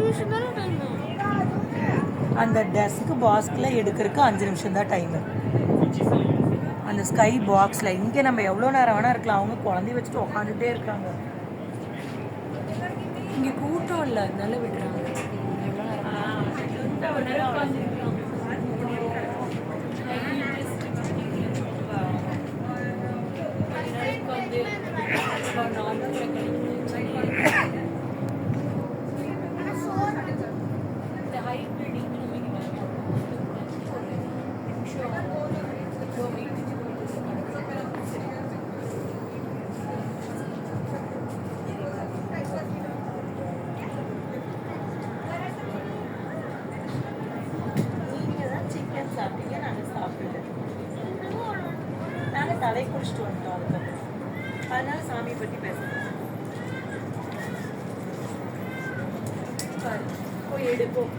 நிமிஷம் தானே டைம். அந்த டெஸ்க் பாக்ஸ்கில் எடுக்கிறதுக்கு 5 நிமிஷம் தான் டைமு. அந்த ஸ்கை பாக்ஸில் இங்கே நம்ம எவ்வளோ நேரம் வேணால் இருக்கலாம். அவங்க குழந்தைய வச்சுட்டு உட்காந்துட்டே இருக்காங்க. இங்கே கூட்டம் இல்லை, அதனால விடுறாங்க. எவ்வளோ நேரம் உட்காந்துருக்கலாம். சாப்பிட்டீங்க, நாங்கள் சாப்பிட்டு நாங்கள் தலை குடிச்சிட்டு வந்துட்டோம். அதுக்கப்புறம் அதனால சாமியை பற்றி பேசணும். போய் எடுப்போம்.